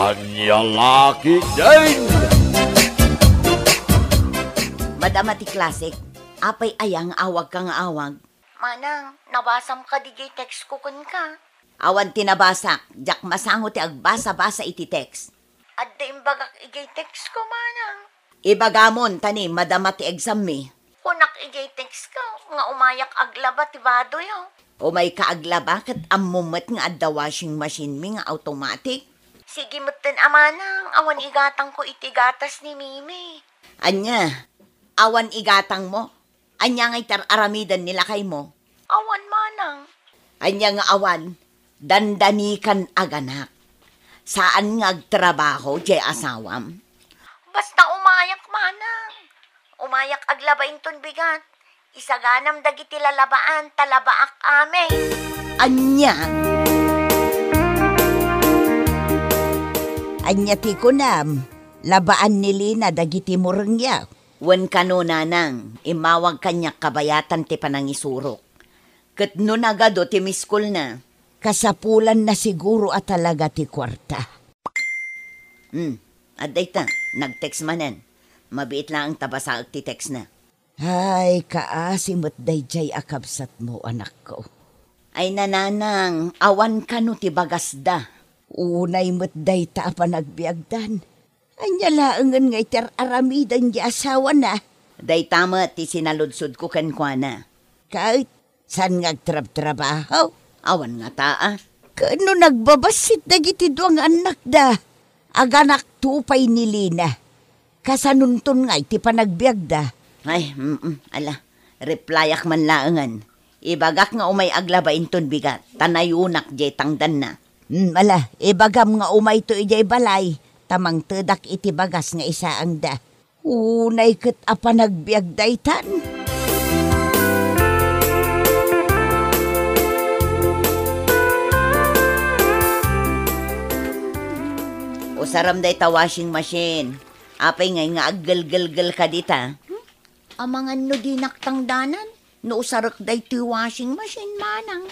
Anya laki din! Madam ati klasik, apay ayang awag kang awag. Manang, nabasam ka digay text ko kun ka. Awan tinabasak, jak masango ti agbasa-basa iti text. At da imbagak igay text ko, manang. Ibagamon, tani, madam ati exam mi. Kunak igay text ka, nga umayak aglaba ti bado yaw. O may kaaglaba kat amumat nga adda washing machine mi nga automatic. Sige mutin amanang, awan igatang ko iti gatas ni Mimi. Anya, awan igatang mo. Anya nga itararamidan nila kay mo. Awan manang. Anya nga awan, dandanikan aganak. Saan nga agtrabaho, jay asawam? Basta umayak manang. Umayak aglaba inton bigat. Isaganam dagiti lalabaan, talabaak ame. Anya? Anya ti kunam, labaan ni Lina dagiti murengya. Wen kanuna nang, imawag kanya kabayatan ti panangisurok. Ket no nagado ti miskul na, kasapulan na siguro at talaga ti kwarta. Aday ta, nag-text manen. Mabiit lang ang tabasaag ti text na. Ay, kaasimot dayjay akabsat mo, anak ko. Ay nananang, awan ka no ti bagasda. Unay mo't day ta pa nagbiagdan. Anya laangan nga iter aramidan di asawa na. Day tama ti sinaludsod ko kankwana. Kahit san ngagtrab-trabaho, awan nga taa. Kano nagbabasit dagiti duang anak da. Aganak tupay ni Lina. Kasanuntun nga iti panagbiagda. Ay, ala, replyak man laangan. Ibagak nga umay aglaba inton bigat, tanayunak jay tangdan na. Ala, ibagam nga umay to ijay balay, tamang tedak iti bagas nga isa ang da. Unay ket apa nagbiagdaytan. Usaram day ta washing machine. Apay nga aggal-gal-gal ka dita. Amangan no di naktangdanan, no usarak day ti washing machine manang.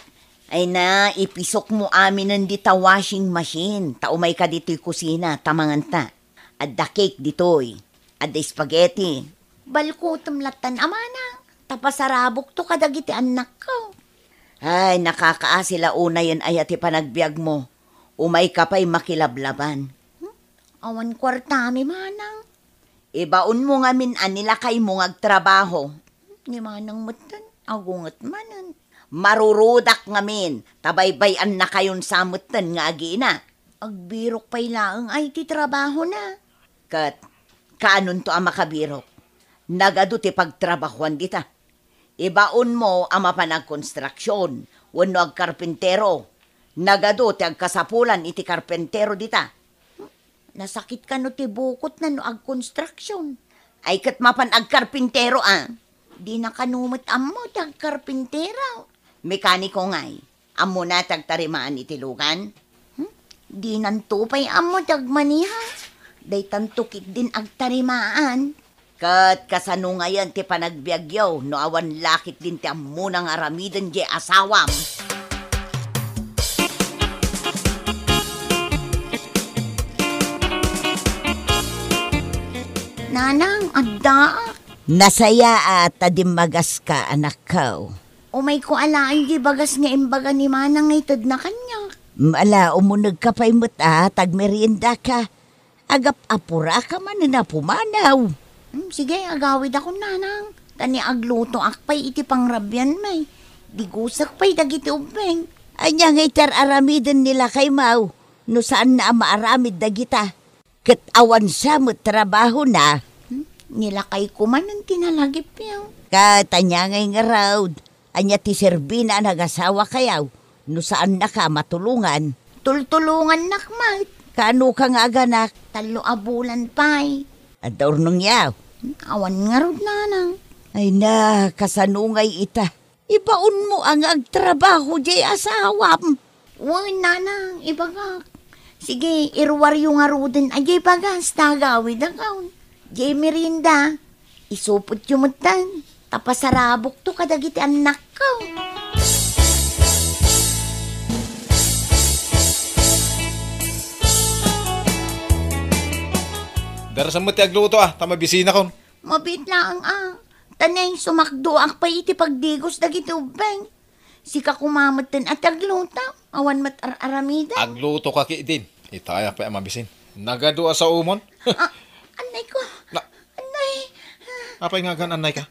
Ay na, ipisok mo amin nandita washing machine. Taumay ka dito'y kusina, tamangan ta. Adda cake dito'y. Adda spaghetti. Balkutom latan amanang, tapasarabok to kadagiti anak ko. Ay, nakakaasila una yun ay ati panagbiag mo. Umay ka pa'y makilablaban. Awan kwartami manang. Ibaon mo nga min anilakay mo ngagtrabaho. Ni manang matan, agungat manan. Marurudak nga min, tabaybayan na kayon samutan nga agina. Agbirok pa'y laang ay ti trabaho na. Kat, kaanon to ang makabirok? Nagado ti pagtrabahuan dita. Ibaon mo ang mapanagkonstruksyon, wano agkarpintero. Nagado ti agkasapulan iti karpentero dita. Nasakit ka no ti bukot na no agkonstruksyon. Ay kat mapan agkarpintero Di nakanumot amo ti agkarpintero. Mekaniko nga'y, amo na tagtarimaan iti lugan. Di nantupay amo dagmaniha. Day tantukik din agtarimaan. Kat kasano ngayon ti panagbiagyaw, no awan lakit din ti amo nang aramidan di asawam. Nanang, adda. Nasaya at adimagas ka, anak ko. Umay ko alaay di bagas nga imbaga ni manang itad na kanya. Ala, umunag ka pa'y muta, tagmerienda ka. Agap apura ka man na pumanaw. Sige, agawid ako nanang. Tani agluto akpay iti pangrabyan may. Di gusak pa'y dagiti ubeng. Anya nga itar aramidan nila kay Mau. No saan na maaramid dagita. Kat awan siya mo trabaho na. Nilakay ko man ang tinalagip yaw. Katanya ngay nga raw. Anya ti Serbina nagasawa kayaw. No saan na ka matulungan. Tultulungan nakmat. Kano ka nga aganak? 3 abulan pa'y. At daurnong yaw. Awan nga rod nanang. Ay na, kasanungay ita. Ibaon mo ang agtrabaho di asawam. Uy nanang, ibagak. Sige, irwaryo nga rodin ajay bagas, tagawid akaw. Jay merinda, isupot yumutan, tapasarabok to kadagiti anak ko. Pero sa mati agluto tama bisina kon. Mabit lang Tanay sumakdo ang pa iti pagdigos dagiti ubeng. Sika kumamatan at agluta. Awan mat aramida. Agluto ka ki din. Itaya pa mabisin. Nagadua sa umon. Anay ko. Na- Anay. Apay nga gan anay ka?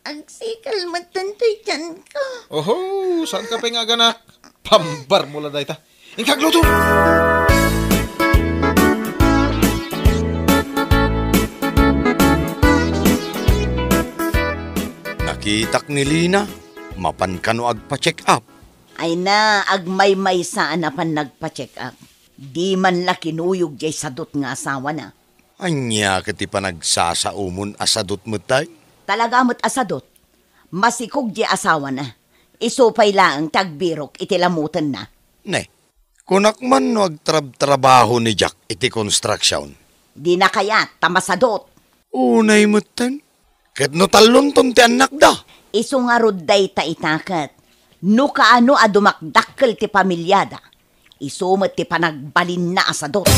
Agsikal matantoy dyan ko. Oho, saan ka pa nga ganak? Pambar mula dahi ta. Ingkagluto! Nakitak ni Lina, mapan ka no agpa-check up. Ay na, agmay-may saan na pan nagpa-check up. Di man la kinuyog jay sadot nga asawa na. Anya kati pa nagsasaumon asadot mo tay? Talaga mo't asadot. Masikog jay asawa na. Isupay lang tagbirok itilamutan na. Ne, kunak man no agtrabaho ni Jack iti construction. Di na kaya tamasadot. Unay mo tan? Kat no talon ton ti anak da. Isu nga ruday ta itakat. No kaano adumakdakkel ti pamilyada. Isumot ti panagbalin na asadot.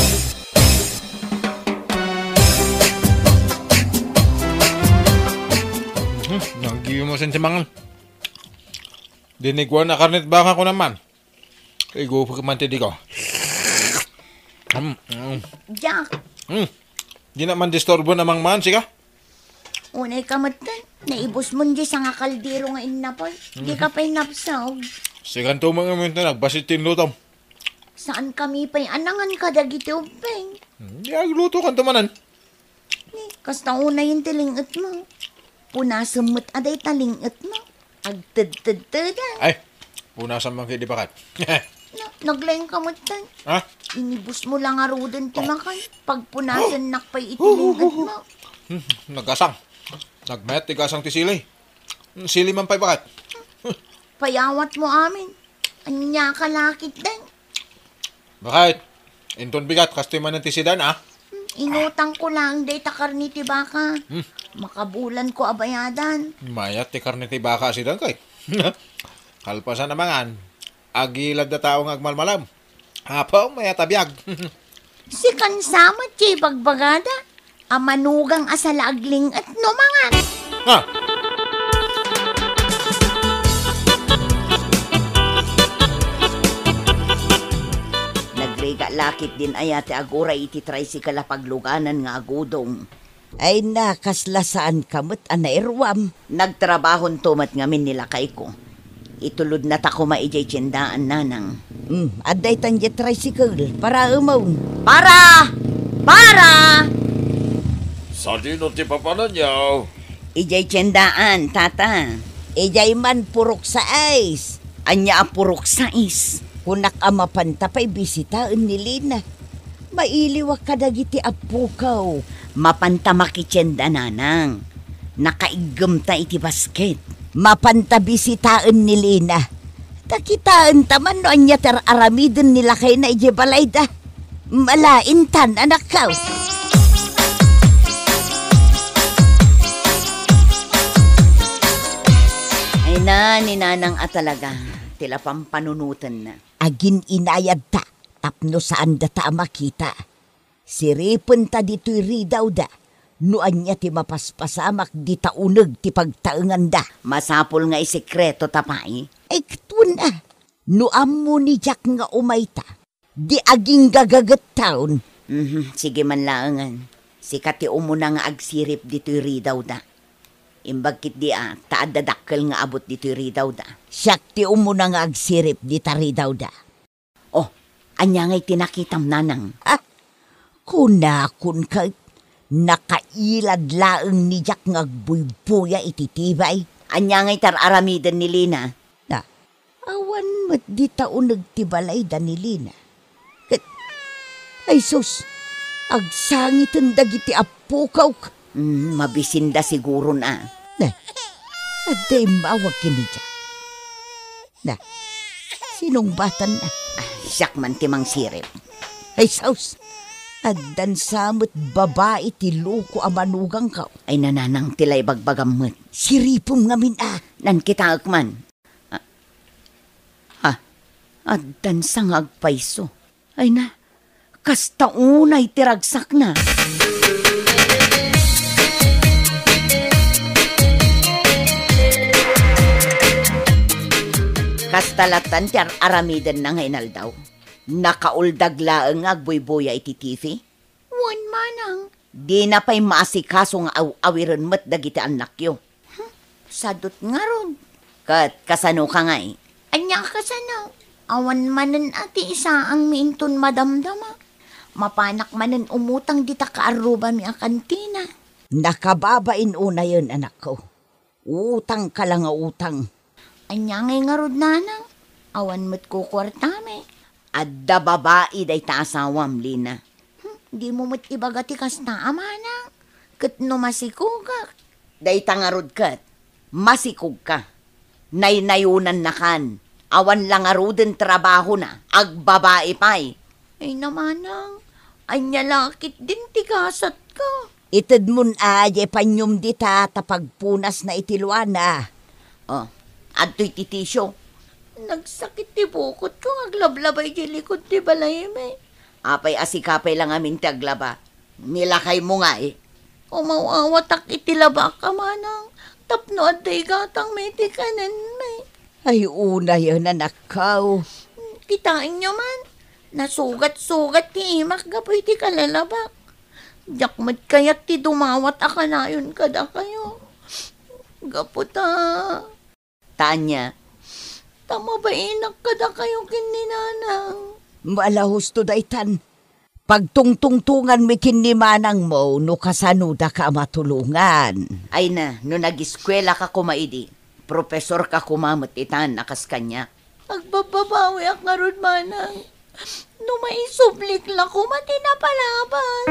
Naggiyo mo sentimangal. Dinigwan na karnet baka ko naman. Igo pa kamantidi ko. Jack, Di naman disturbo namang man, sika? unay kamatan. Naibos mo di sa nga kaldero nga inapoy. Di ka pa'y napsaw. Sikan to mga minta nagbasit tinlutom. Saan kami pa'y anangan ka dagiti ubeng? Di agluto kan tumanan. Kasta una yung tilingat mo. Punasamot aday talingat mo. Agtad-tad-tadan. Ay, punasan man kayo di bakat. Naglayang kamutan. Ha? Inibus mo lang arudan timakan. Pagpunasan nakpay itilingat mo. Nagkasang. Nagmayat tigasang ti sili. Sili man pa'y bakat. Payawat mo amin. Anya ka lakit din. Bakit? Inton bigat, kastoy man ng tisidan, Inutang ko lang day takar ni tibaka. Makabulan ko abayadan. Mayat ti karne ti baka sidan kay. Kalpasan namangan. Agilad na taong agmalmalam. Hapaw, mayat abiyag. Si kansama ti bagbagada. Amanugang asalagling at numangan. Ha? Nagrega lakit din ayate agora iti tricycle a pagluganan nga agudong. Ay nakaslasaan kamot anairwam. Nagtrabahon tumat ngamin nila kay ko. Itulod na tako maijay tiyendaan nanang. Aday tan jet tricycle para umaw. Para! Sa dino ti papanan yaw? Ijay tiyendaan, tata. Ijay man purok sa ice. Anya a purok sa is. Kunak amapan tapay bisitaan ni Lina. Mailiwak ka dagiti apukaw. Mapanta makitsenda nanang. Nakaigam ta iti basket. Mapanta bisitaan ni Lina. Takitaan taman no anya aramidin nila kay na ije balayda. Malaintan anak kaw. Ay na, ni nanang atalaga. Tila pampanunutan na. Agin inayad ta, tapno saan da ta makita. Siripon ta dito'y ridaw da, nuan niya ti mapaspasamak di taunag ti pagtaengan da. Masapol nga isekreto tapay. Ay katun na, nuam mo ni Jack nga umayta, di aging gagagat taon. Sige man laangan, sikat ti umuna nga agsirip dito'y ridaw da. Imbagkit di taad dadakkel nga abot dito'y ridaw da. Siyak ti umuna nga agsirip di ta ridaw da. Oh, anya nga'y tinakitam nanang. Kunakun ka, nakailad laeng ni Jack nga agbuybuya ititibay. Anya nga'y tararamidan ni Lina. Na, awan mat di taunag tibalay da ni Lina. Ay sus, agsangitan dagiti apukaw. Mabisinda siguro na. Na, aday mawag kini Jack. Na, sinong batan na? Siyak man timang sirip. Ay sus, addan samot babae ti luko amanugang ka. Ay nananang tilay bagbagamot. Siripom ngamin nan kita akman. Addan sang agpaiso. Ay na, kastaunay tiragsak na. Kastalatan ti aramiden na nga inaldaw. Nakauldag-laeng nga agboy-boya iti TV. Wan manang. Di na pa'y maasikaso nga awiron mo't dagiti anak yo. Sadot nga ron. Kat kasano ka nga eh. Anya kasano. Awan manen ati isa ang miinton madamdama. Mapanak manen umutang di ta kaaruba mi ang kantina. Nakababain una yun, anak ko. Utang ka lang nga utang. Anya nga rod nanang. Awan mo't kukwartame. Adda babae day ta asawam, Lina. Di mo mo't ibagati kas na amanang. Kat no masikugak. Day tangarod kat. Masikog ka. Naynayunan na kan. Awan lang aruden trabaho na. Agbabae pa'y. Ay namanang. Anya lakit din tigasat ka. Itid mun aje panyum dita tapagpunas na itilwana. Oh, adto'y titisyo. Nagsakit ti bukot ko. Aglablabay di likod ti balayme. Apay asikapay lang amin ti aglaba. Nilakay mo nga eh. Umawawatak itilaba ka manang. Tapno at day gatang may tikanan may. Ay una yun, anak ko. Kitain nyo man. Nasugat-sugat ti imak gapoy ti kalalabak. Jakmat kaya't ti dumawat akanayon kada kayo. Gaputa. Tanya. Tama ba inak kada kayo kininanang? Mala husto daytan. Pagtungtungtungan mi kinimanang mo, no kasanuda ka matulungan. Ay na, no nag-eskwela ka kumaidi, profesor ka kumamot itan akas kanya. Agbababawi ak nga ron manang. No maisublik la ko matinapalabas.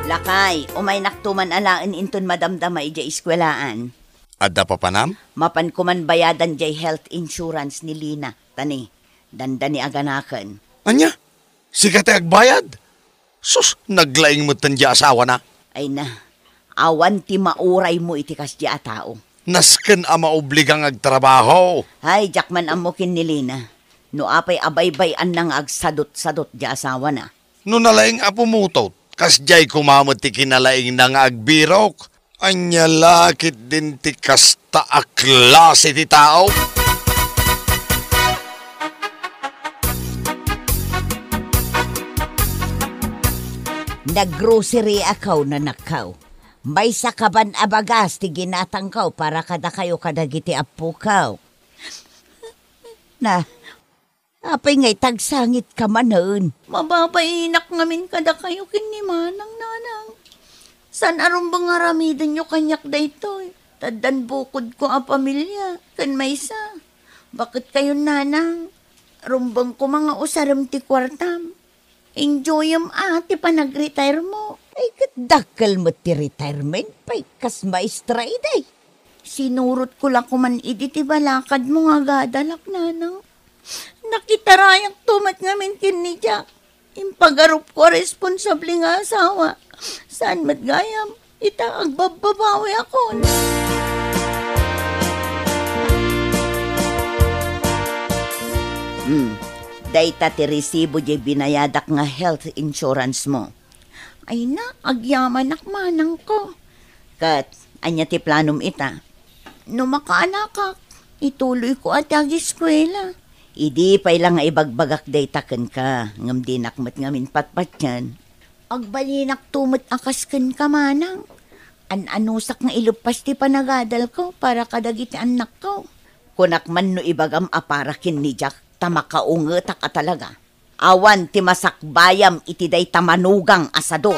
Lakay, umay naktuman alaan inton madamdamay jay eskwelaan. Adda pa panam? Mapan kuman bayadan jay health insurance ni Lina. Tani, dandani aganakan. Anya? Sikat agbayad? Sus, naglaing mo tandya asawa na. Ay na, awan ti mauray mo iti kasya tao. Nasken ang maobligang agtrabaho. Hay, jakman amukin ni Lina. No apay abaybayan nang agsadot-sadot di asawa na. No nalaing apumutot, kasjay kumamot ti kinalaing nang agbirok. Anya lakit din ti kasta aklase ti tao. Naggrocery akaw na nakaw. May sakaban abagas ti ginatangkaw para kada kayo kadagiti apukaw. Na, apay nga'y tagsangit ka manon. Mababainak ngamin kada kayo kinimanang nanang. San arumbang aramidin nyo kanyak daytoy? Tadan bukod ko a pamilya, kan maysa. Bakit kayo nanang? Rumbang ko mga usaram ti kwartam. Enjoy ati pa nag-retire mo. Ay, kadakal mo ti retirement, pay kas maestra iday. Sinurot ko lang kuman idi ti balakad mo nga gadalak nanang. Nakitarayak tumat ngamin kin ni Jack. Impagarup ko responsable nga asawa. Saan matgayam? Ita agbababawi ako. Dayta ti resibo di binayadak nga health insurance mo. Ay na, agyaman manang ko. Kat, anya ti planom ita? No makaanakak, ituloy ko at ag-eskwela. Idi pay lang nga ibagbagak dayta ken ka. Ngam di nakmat ngamin patpat yan. Agbalinak tumot akas ken ka manang. An-anusak nga ilupas ti panagadal ko para kadagiti anak ko. Kunak man no ibagam aparakin ni Jack, tamakaungetak ka talaga. Awan ti masakbayam iti day tamanugang asadot.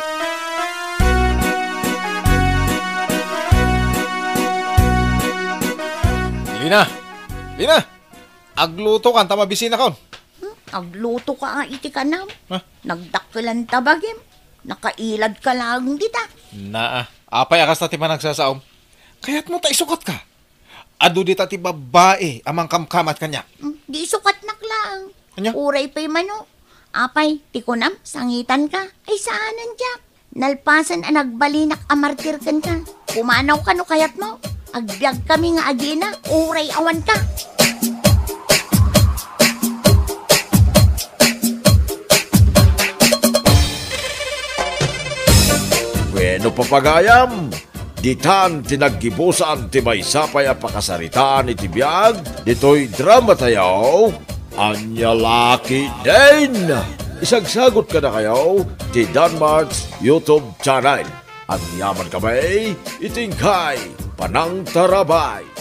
Lina! Lina! Agluto kan, tamabisina kaon. Agluto ka iti kanam. Ha? Nagdakkelan tabagim. Nakailad ka lang dita. Naa, apay akas na ti managsasaom. Kaya't mo ta isukat ka. Adu di ta ti babae amang kamkamat kanya. Di sukat naklang. Anya? Uray pa'y mano. Apay, tikunam, sangitan ka. Ay saanan, Jack? Nalpasan ang nagbalinak amartir kan ka. Kumanaw ka no kayat mo. Agbiag kami nga agina. Uray awan ka. Bueno, papagayam, ditan tinaggibusan ti may sapay a pakasaritaan iti biyag, dito'y drama tayo, anya laki din. Isagsagot ka na kayo ti Danmarks YouTube channel. Ang yaman kamay, itingkay, panang tarabay.